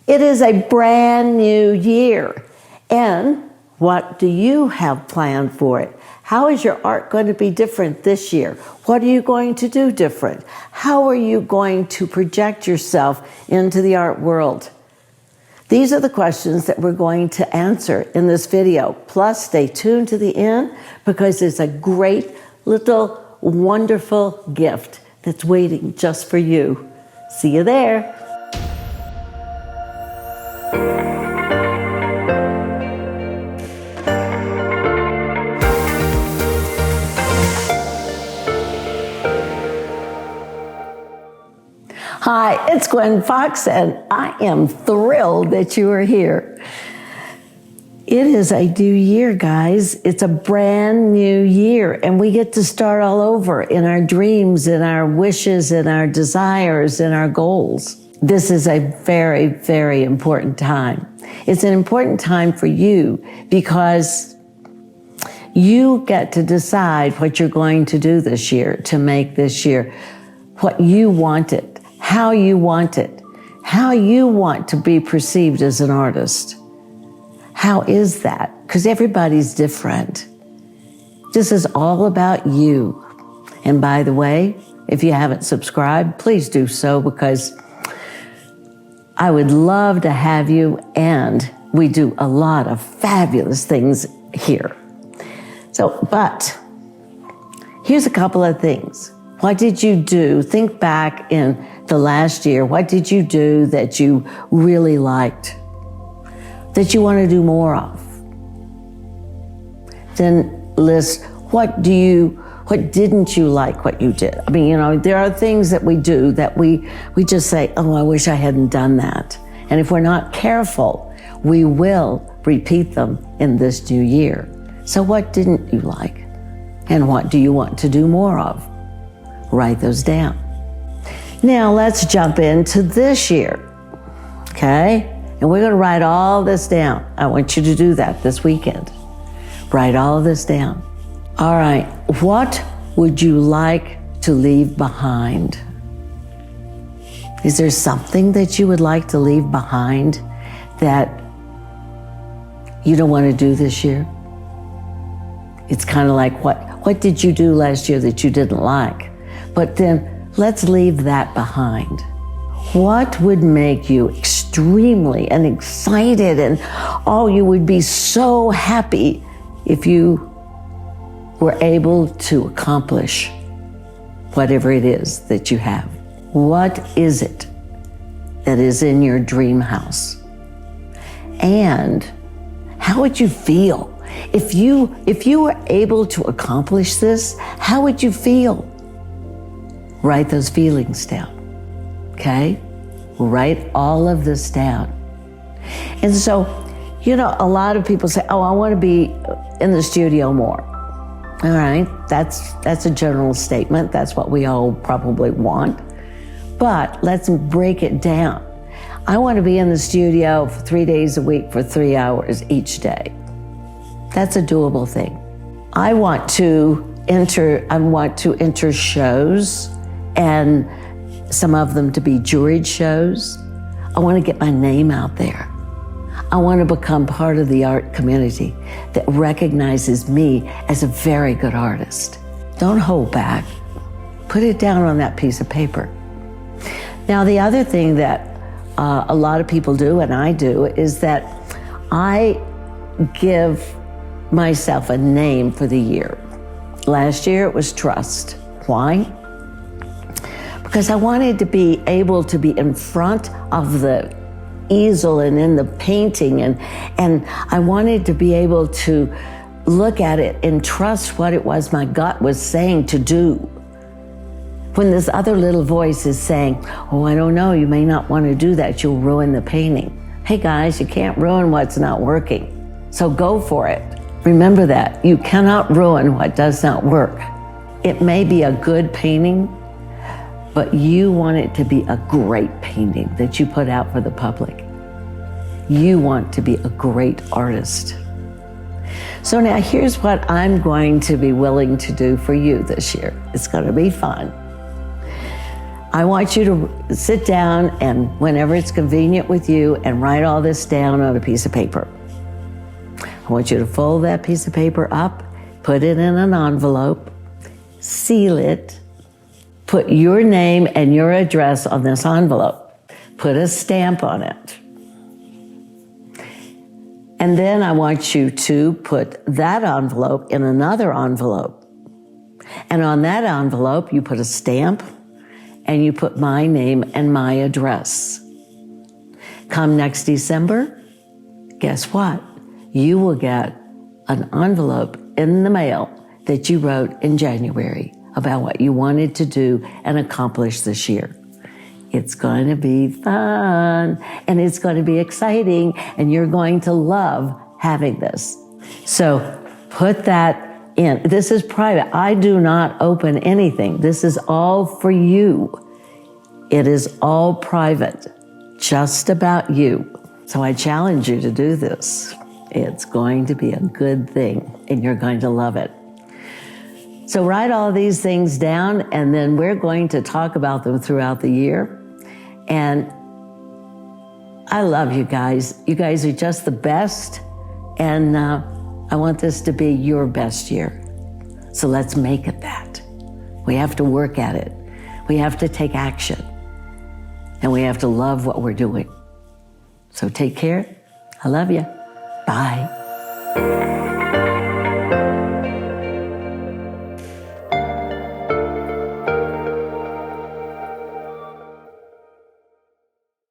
It is a brand new year. And what do you have planned for it? How is your art going to be different this year? What are you going to do different? How are you going to project yourself into the art world? These are the questions that we're going to answer in this video. Plus, stay tuned to the end because it's a great little wonderful gift that's waiting just for you. See you there. Hi, it's Gwen Fox, and I am thrilled that you are here. It is a new year, guys. It's a brand new year, and we get to start all over in our dreams, in our wishes, in our desires, in our goals. This is a very, very important time. It's an important time for you because you get to decide what you're going to do this year to make this year what you want it. How you want it, how you want to be perceived as an artist. How is that? Because everybody's different. This is all about you. And by the way, if you haven't subscribed, please do so because I would love to have you, and we do a lot of fabulous things here. But here's a couple of things. What did you do? Think back in the last year. What did you do that you really liked, that you want to do more of? Then list what didn't you like what you did? I mean, there are things that we do that we just say, oh, I wish I hadn't done that. And if we're not careful, we will repeat them in this new year. So what didn't you like? And what do you want to do more of? Write those down. Now let's jump into this year, okay? And we're gonna write all this down. I want you to do that this weekend. Write all of this down. All right, what would you like to leave behind? Is there something that you would like to leave behind that you don't want to do this year? It's kind of like what did you do last year that you didn't like? But then let's leave that behind. What would make you extremely and excited and you would be so happy if you were able to accomplish whatever it is that you have? What is it that is in your dream house? And how would you feel? If you were able to accomplish this, how would you feel? Write those feelings down, okay? Write all of this down. And so, a lot of people say, oh, I want to be in the studio more. All right, that's a general statement. That's what we all probably want. But let's break it down. I want to be in the studio for 3 days a week for 3 hours each day. That's a doable thing. I want to enter shows, and some of them to be juried shows. I want to get my name out there. I want to become part of the art community that recognizes me as a very good artist. Don't hold back. Put it down on that piece of paper. Now, the other thing that a lot of people do, and I do, is that I give myself a name for the year. Last year it was trust. Why? Because I wanted to be able to be in front of the easel and in the painting, and I wanted to be able to look at it and trust what it was my gut was saying to do. When this other little voice is saying, oh, I don't know, you may not want to do that, you'll ruin the painting. Hey guys, you can't ruin what's not working, so go for it. Remember that, you cannot ruin what does not work. It may be a good painting, but you want it to be a great painting that you put out for the public. You want to be a great artist. So now here's what I'm going to be willing to do for you this year. It's going to be fun. I want you to sit down and whenever it's convenient with you and write all this down on a piece of paper. I want you to fold that piece of paper up, put it in an envelope, seal it, put your name and your address on this envelope, put a stamp on it. And then I want you to put that envelope in another envelope. And on that envelope, you put a stamp and you put my name and my address. Come next December, guess what? You will get an envelope in the mail that you wrote in January about what you wanted to do and accomplish this year. It's going to be fun and it's going to be exciting and you're going to love having this. So put that in. This is private. I do not open anything. This is all for you. It is all private, just about you. So I challenge you to do this. It's going to be a good thing and you're going to love it. So write all these things down and then we're going to talk about them throughout the year. And I love you guys. You guys are just the best. And I want this to be your best year. So let's make it that. We have to work at it. We have to take action. And we have to love what we're doing. So take care. I love you. Bye.